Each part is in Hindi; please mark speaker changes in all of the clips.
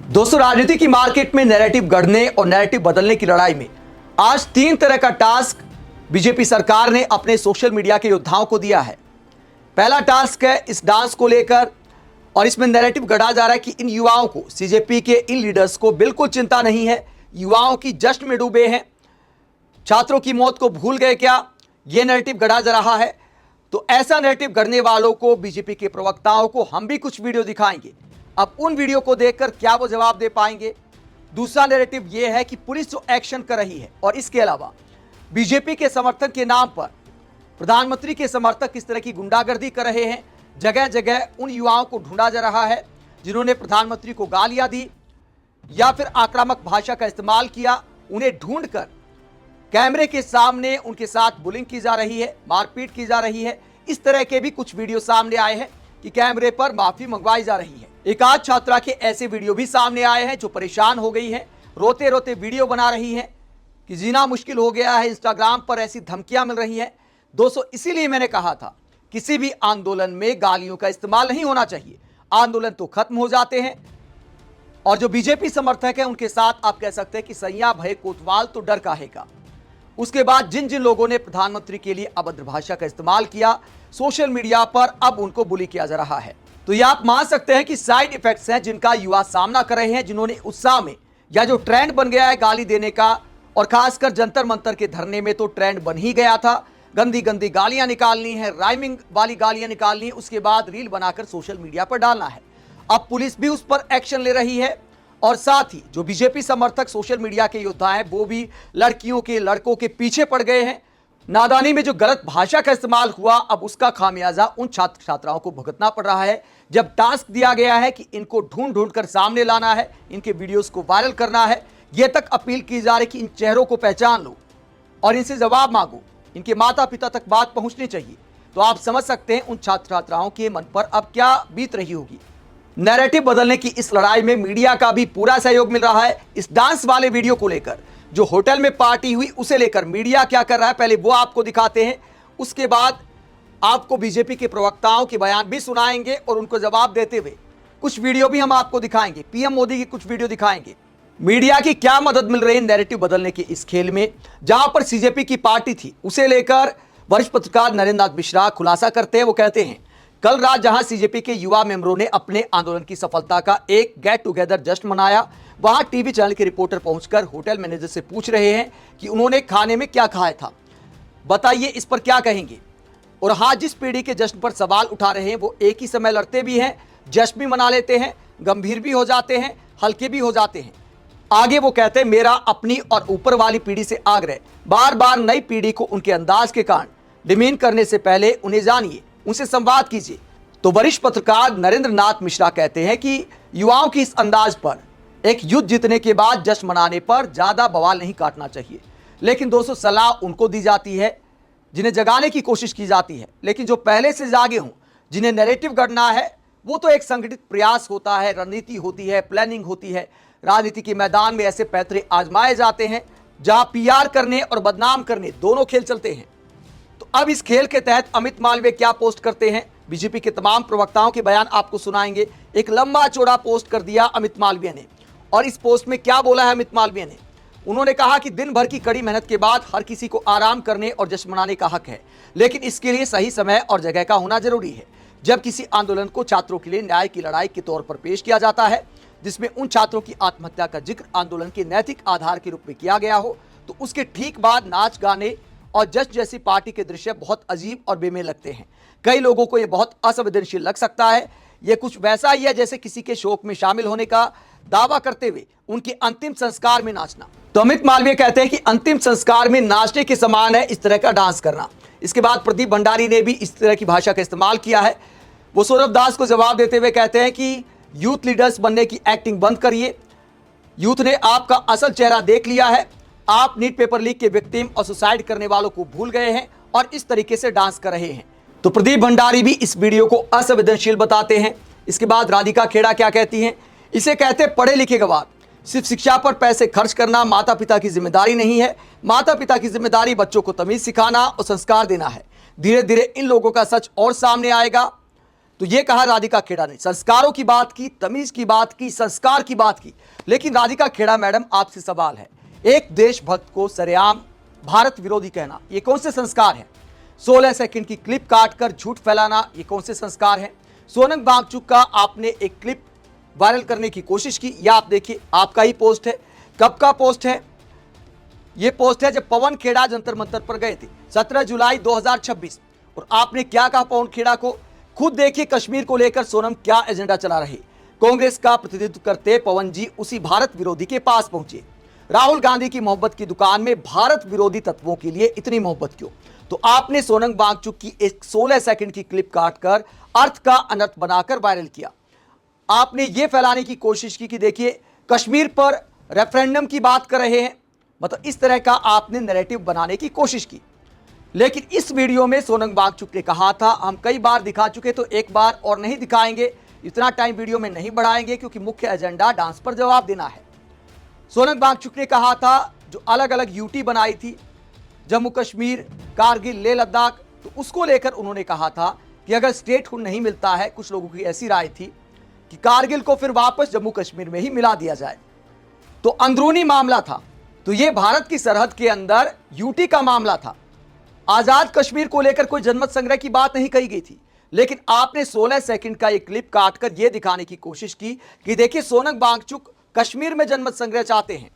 Speaker 1: दोस्तों, राजनीति की मार्केट में नैरेटिव गढ़ने और नैरेटिव बदलने की लड़ाई में आज 3 तरह का टास्क बीजेपी सरकार ने अपने सोशल मीडिया के योद्धाओं को दिया है। पहला टास्क है इस डांस को लेकर, और इसमें नैरेटिव गढ़ा जा रहा है कि इन युवाओं को, सीजेपी के इन लीडर्स को बिल्कुल चिंता नहीं है, युवाओं की जश्न में डूबे हैं, छात्रों की मौत को भूल गए क्या, यह नैरेटिव गढ़ा जा रहा है। तो ऐसा नैरेटिव गढ़ने वालों को, बीजेपी के प्रवक्ताओं को हम भी कुछ वीडियो दिखाएंगे। अब उन वीडियो को देखकर क्या वो जवाब दे पाएंगे। दूसरा नैरेटिव यह है कि पुलिस जो एक्शन कर रही है, और इसके अलावा बीजेपी के समर्थन के नाम पर प्रधानमंत्री के समर्थक किस तरह की गुंडागर्दी कर रहे हैं। जगह जगह उन युवाओं को ढूंढा जा रहा है जिन्होंने प्रधानमंत्री को गालियां दी या फिर आक्रामक भाषा का इस्तेमाल किया। उन्हें ढूंढकर कैमरे के सामने उनके साथ बुलिंग की जा रही है, मारपीट की जा रही है। इस तरह के भी कुछ वीडियो सामने आए हैं कि कैमरे पर माफी मंगवाई जा रही है। एक आध छात्रा के ऐसे वीडियो भी सामने आए हैं जो परेशान हो गई है, रोते रोते वीडियो बना रही है कि जीना मुश्किल हो गया है, इंस्टाग्राम पर ऐसी धमकियां मिल रही हैं। दोस्तों, इसीलिए मैंने कहा था किसी भी आंदोलन में गालियों का इस्तेमाल नहीं होना चाहिए। आंदोलन तो खत्म हो जाते हैं, और जो बीजेपी समर्थक है उनके साथ आप कह सकते हैं कि सैया भय कोतवाल तो डर काहे का। उसके बाद जिन जिन लोगों ने प्रधानमंत्री के लिए अभद्र भाषा का इस्तेमाल किया सोशल मीडिया पर, अब उनको बुली किया जा रहा है। तो ये आप मान सकते हैं कि साइड इफेक्ट्स हैं जिनका युवा सामना कर रहे हैं, जिन्होंने उत्साह में, या जो ट्रेंड बन गया है गाली देने का, और खासकर जंतर मंतर के धरने में तो ट्रेंड बन ही गया था। गंदी गंदी गालियां निकालनी है, राइमिंग वाली गालियां निकालनी है, उसके बाद रील बनाकर सोशल मीडिया पर डालना है। अब पुलिस भी उस पर एक्शन ले रही है, और साथ ही जो बीजेपी समर्थक सोशल मीडिया के योद्धा हैं वो भी लड़कियों के, लड़कों के पीछे पड़ गए हैं। नादानी में जो गलत भाषा का इस्तेमाल हुआ, अब उसका खामियाजा उन छात्र छात्राओं को भुगतना पड़ रहा है। जब टास्क दिया गया है कि इनको ढूंढ ढूंढ कर सामने लाना है, इनके वीडियोस को वायरल करना है, यह तक अपील की जा रही कि इन चेहरों को पहचान लो और इनसे जवाब मांगो, इनके माता पिता तक बात पहुंचनी चाहिए। तो आप समझ सकते हैं उन छात्र छात्राओं के मन पर अब क्या बीत रही होगी। नैरेटिव बदलने की इस लड़ाई में मीडिया का भी पूरा सहयोग मिल रहा है। इस डांस वाले वीडियो को लेकर, जो होटल में पार्टी हुई उसे लेकर मीडिया क्या कर रहा है, पहले वो आपको दिखाते हैं। उसके बाद आपको बीजेपी के प्रवक्ताओं के बयान भी सुनाएंगे और उनको जवाब देते हुए कुछ वीडियो भी हम आपको दिखाएंगे। पीएम मोदी की कुछ वीडियो दिखाएंगे। मीडिया की क्या मदद मिल रही है नैरेटिव बदलने के इस खेल में। जहां पर सीजेपी की पार्टी थी उसे लेकर वरिष्ठ पत्रकार नरेंद्र नाथ मिश्रा खुलासा करते हैं। वो कहते हैं, कल रात जहां सीजेपी के युवा मेंबरों ने अपने आंदोलन की सफलता का एक गेट टुगेदर जश्न मनाया, वहां टीवी चैनल के रिपोर्टर पहुंचकर होटल मैनेजर से पूछ रहे हैं कि उन्होंने खाने में क्या खाया था, बताइए इस पर क्या कहेंगे। और हाँ, जिस पीढ़ी के जश्न पर सवाल उठा रहे हैं वो एक ही समय लड़ते भी हैं, जश्न भी मना लेते हैं, गंभीर भी हो जाते हैं, हल्के भी हो जाते हैं। आगे वो कहते हैं, मेरा अपनी और ऊपर वाली पीढ़ी से आग्रह, बार बार नई पीढ़ी को उनके अंदाज के कारण डिमीन करने से पहले उन्हें जानिए, उनसे संवाद कीजिए। तो वरिष्ठ पत्रकार नरेंद्र नाथ मिश्रा कहते हैं कि युवाओं की इस अंदाज पर एक युद्ध जीतने के बाद जश्न मनाने पर ज्यादा बवाल नहीं काटना चाहिए। लेकिन दोस्तों, सलाह उनको दी जाती है जिन्हें जगाने की कोशिश की जाती है, लेकिन जो पहले से जागे हों, जिन्हें नैरेटिव गढ़ना है, वो तो एक संगठित प्रयास होता है, रणनीति होती है, प्लानिंग होती है। राजनीति के मैदान में ऐसे पैतरे आजमाए जाते हैं जहां पीआर करने और बदनाम करने दोनों खेल चलते हैं। तो अब इस खेल के तहत अमित मालवीय क्या पोस्ट करते हैं, बीजेपी के तमाम प्रवक्ताओं के बयान आपको सुनाएंगे। एक लंबा चौड़ा पोस्ट कर दिया अमित मालवीय ने, और इस पोस्ट में क्या बोला है अमित मालवीय ने। उन्होंने कहा कि दिन भर की कड़ी मेहनत के बाद हर किसी को आराम करने और जश्न मनाने का हक है, लेकिन इसके लिए सही समय और जगह का होना जरूरी है। जब किसी आंदोलन को छात्रों के लिए न्याय की लड़ाई के तौर पर पेश किया जाता है, जिसमें उन छात्रों की आत्महत्या का जिक्र आंदोलन के नैतिक आधार के रूप में किया गया हो, तो उसके ठीक बाद नाच गाने और जश्न जैसी पार्टी के दृश्य बहुत अजीब और बेमेल लगते हैं। कई लोगों को यह बहुत असंवेदनशील लग सकता है। यह कुछ वैसा ही है जैसे किसी के शोक में शामिल होने का दावा करते हुए उनके अंतिम संस्कार में नाचना। तो अमित मालवीय कहते हैं कि अंतिम संस्कार में नाचने के समान है इस तरह का डांस करना। इसके बाद प्रदीप भंडारी ने भी इस तरह की भाषा का इस्तेमाल किया है। वो सौरभ दास को जवाब देते हुए कहते हैं कि यूथ लीडर्स बनने की एक्टिंग बंद करिए, यूथ ने आपका असल चेहरा देख लिया है। आप नीट पेपर लीक के विक्टिम और सुसाइड करने वालों को भूल गए हैं और इस तरीके से डांस कर रहे हैं। तो प्रदीप भंडारी भी इस वीडियो को असंवेदनशील बताते हैं। इसके बाद राधिका खेड़ा क्या कहती हैं, इसे कहते पढ़े लिखे गवार। सिर्फ शिक्षा पर पैसे खर्च करना माता पिता की जिम्मेदारी नहीं है। माता पिता की जिम्मेदारी बच्चों को तमीज सिखाना और संस्कार देना है। धीरे धीरे इन लोगों का सच और सामने आएगा। तो ये कहा राधिका खेड़ा ने, संस्कारों की बात की, तमीज की बात की, संस्कार की बात की। लेकिन राधिका खेड़ा मैडम, आपसे सवाल है, एक देशभक्त को सरेआम भारत विरोधी कहना, ये कौन से संस्कार है? 16 सेकंड की क्लिप काटकर झूठ फैलाना, ये कौन से संस्कार है? सोनम वांगचुक का आपने एक क्लिप वायरल करने की कोशिश की, या आप देखिए आपका ही पोस्ट है। कब का पोस्ट है? ये पोस्ट है जब पवन खेड़ा जंतर मंतर पर गए थे, 17 जुलाई 2026। और आपने क्या कहा पवन खेड़ा को? खुद देखिए कश्मीर को लेकर सोनम क्या एजेंडा चला रहे। कांग्रेस का प्रतिनिधित्व करते पवन जी उसी भारत विरोधी के पास पहुंचे। राहुल गांधी की मोहब्बत की दुकान में भारत विरोधी तत्वों के लिए इतनी मोहब्बत क्यों? तो आपने सोनम वांगचुक की एक 16 सेकंड की क्लिप काटकर अर्थ का अनर्थ बनाकर वायरल किया। आपने यह फैलाने की कोशिश की कि देखिए कश्मीर पर रेफरेंडम की बात कर रहे हैं, मतलब इस तरह का आपने नैरेटिव बनाने की कोशिश की। लेकिन इस वीडियो में सोनम वांगचुक ने कहा था, हम कई बार दिखा चुके तो एक बार और नहीं दिखाएंगे, इतना टाइम वीडियो में नहीं बढ़ाएंगे क्योंकि मुख्य एजेंडा डांस पर जवाब देना है। सोनम वांगचुक ने कहा था जो अलग अलग यूटी बनाई थी, जम्मू कश्मीर, कारगिल, लेह लद्दाख, तो उसको लेकर उन्होंने कहा था कि अगर स्टेटहुड नहीं मिलता है, कुछ लोगों की ऐसी राय थी कि कारगिल को फिर वापस जम्मू कश्मीर में ही मिला दिया जाए। तो अंदरूनी मामला था, तो यह भारत की सरहद के अंदर यूटी का मामला था। आजाद कश्मीर को लेकर कोई जनमत संग्रह की बात नहीं कही गई थी। लेकिन आपने 16 सेकंड का एक क्लिप काटकर यह दिखाने की कोशिश की कि देखिए सोनम वांगचुक कश्मीर में जनमत संग्रह चाहते हैं,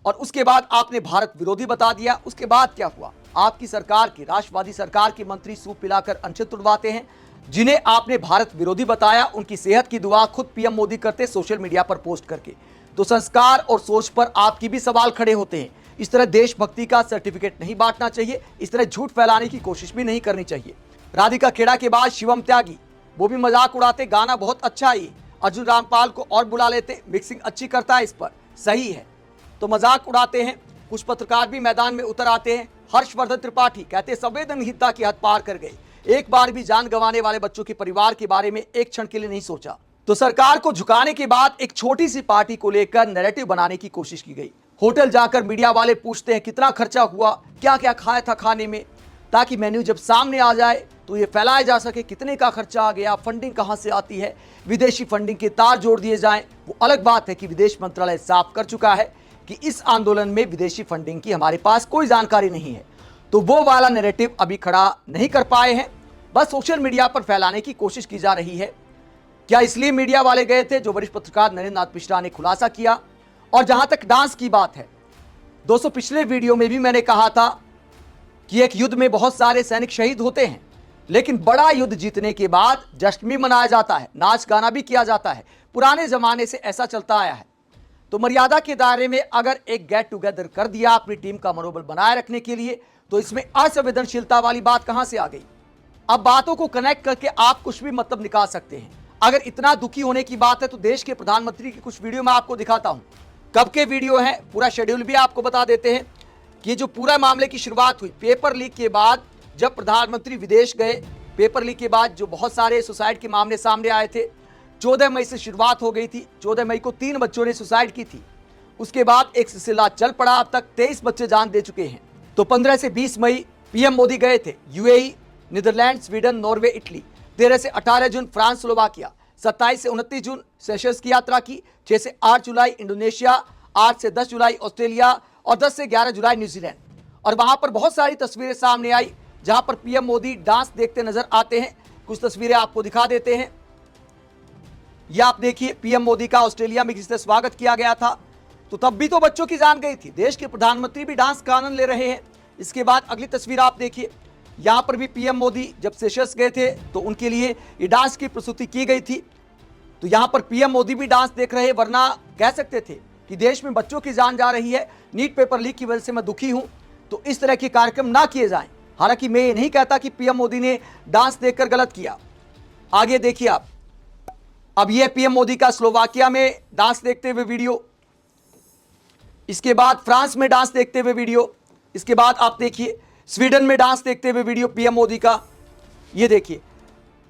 Speaker 1: और उसके बाद आपने भारत विरोधी बता दिया। उसके बाद क्या हुआ? आपकी सरकार की, राष्ट्रवादी सरकार के मंत्री सूप पिलाकर अनशन तुड़वाते हैं, जिन्हें आपने भारत विरोधी बताया, उनकी सेहत की दुआ खुद पीएम मोदी करते सोशल मीडिया पर पोस्ट करके। तो संस्कार और सोच पर आपकी भी सवाल खड़े होते हैं। इस तरह देशभक्ति का सर्टिफिकेट नहीं बांटना चाहिए, इस तरह झूठ फैलाने की कोशिश भी नहीं करनी चाहिए। राधिका खेड़ा के बाद शिवम त्यागी, वो भी मजाक उड़ाते, गाना बहुत अच्छा है, अर्जुन रामपाल को और बुला लेते, मिक्सिंग अच्छी करता है, इस पर सही है, तो मजाक उड़ाते हैं। कुछ पत्रकार भी मैदान में उतर आते हैं। हर्षवर्धन त्रिपाठी कहते संवेदनहीनता की हद पार कर गए, एक बार भी जान गंवाने वाले बच्चों के परिवार के बारे में एक क्षण के लिए नहीं सोचा। तो सरकार को झुकाने के बाद एक छोटी सी पार्टी को लेकर नैरेटिव बनाने की कोशिश की गई। होटल जाकर मीडिया वाले पूछते हैं कितना खर्चा हुआ, क्या क्या खाया था खाने में, ताकि मेन्यू जब सामने आ जाए तो ये फैलाया जा सके कितने का खर्चा आ गया, फंडिंग कहां से आती है, विदेशी फंडिंग के तार जोड़ दिए जाएं। वो अलग बात है कि विदेश मंत्रालय साफ कर चुका है कि इस आंदोलन में विदेशी फंडिंग की हमारे पास कोई जानकारी नहीं है। तो वो वाला नैरेटिव अभी खड़ा नहीं कर पाए हैं, बस सोशल मीडिया पर फैलाने की कोशिश की जा रही है। क्या इसलिए मीडिया वाले गए थे? जो वरिष्ठ पत्रकार नरेंद्र नाथ मिश्रा ने खुलासा किया। और जहां तक डांस की बात है, दोस्तों पिछले वीडियो में भी मैंने कहा था कि एक युद्ध में बहुत सारे सैनिक शहीद होते हैं, लेकिन बड़ा युद्ध जीतने के बाद जश्न भी मनाया जाता है, नाच गाना भी किया जाता है। पुराने जमाने से ऐसा चलता आया है। तो मर्यादा के दायरे में अगर एक गेट टुगेदर कर दिया अपनी टीम का मनोबल बनाए रखने के लिए, तो इसमें असंवेदनशीलता वाली बात कहां से आ गई? अब बातों को कनेक्ट करके आप कुछ भी मतलब निकाल सकते हैं। अगर इतना दुखी होने की बात है तो देश के प्रधानमंत्री की कुछ वीडियो मैं आपको दिखाता हूं। कब के वीडियो है, पूरा शेड्यूल भी आपको बता देते हैं कि जो पूरा मामले की शुरुआत हुई पेपर लीक के बाद, जब प्रधानमंत्री विदेश गए, पेपर लीक के बाद जो बहुत सारे सुसाइड के मामले सामने आए थे। 14 मई से शुरुआत हो गई थी। 14 मई को 3 बच्चों ने सुसाइड की थी। उसके बाद एक सिलसिला चल पड़ा, अब तक 23 बच्चे जान दे चुके हैं। तो 15 से 20 मई पीएम मोदी गए थे UAE, Netherlands, Sweden, Norway, Italy. 13 से 18 जून फ्रांस, स्लोवाकिया। 27 से 29 जून सेशल्स की यात्रा की। 6 से 8 जुलाई इंडोनेशिया, 8 से 10 जुलाई ऑस्ट्रेलिया और 10 से 11 जुलाई न्यूजीलैंड। और वहां पर बहुत सारी तस्वीरें सामने आई जहां पर पीएम मोदी डांस देखते नजर आते हैं। कुछ तस्वीरें आपको दिखा देते हैं। यह आप देखिए, पीएम मोदी का ऑस्ट्रेलिया में किसी तरह स्वागत किया गया था, तो तब भी तो बच्चों की जान गई थी। देश के प्रधानमंत्री भी डांस का आनंद ले रहे हैं। इसके बाद अगली तस्वीर आप देखिए, यहां पर भी पीएम मोदी जब सेशल्स गए थे तो उनके लिए ये डांस की प्रस्तुति की गई थी। तो यहां पर पीएम मोदी भी डांस देख रहे हैं, वरना कह सकते थे कि देश में बच्चों की जान जा रही है, नीट पेपर लीक की वजह से मैं दुखी हूं, तो इस तरह के कार्यक्रम ना किए जाएं। हालांकि मैं ये नहीं कहता कि पीएम मोदी ने डांस देखकर गलत किया। आगे देखिए आप, अब यह पीएम मोदी का स्लोवाकिया में डांस देखते हुए वीडियो, इसके बाद फ्रांस में डांस देखते हुए वीडियो, इसके बाद आप देखिए स्वीडन में डांस देखते हुए वीडियो पीएम मोदी का, ये देखिए,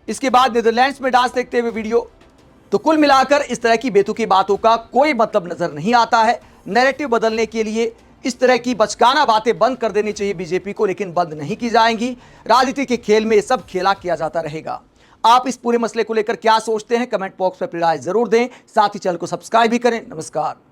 Speaker 1: इसके बाद नीदरलैंड्स में डांस देखते हुए वीडियो। तो कुल मिलाकर इस तरह की बेतुकी बातों का कोई मतलब नजर नहीं आता है। नैरेटिव बदलने के लिए इस तरह की बचकाना बातें बंद कर देनी चाहिए बीजेपी को, लेकिन बंद नहीं की जाएंगी। राजनीति के खेल में ये सब खेला किया जाता रहेगा। आप इस पूरे मसले को लेकर क्या सोचते हैं, कमेंट बॉक्स में अपनी राय जरूर दें। साथ ही चैनल को सब्सक्राइब भी करें। नमस्कार।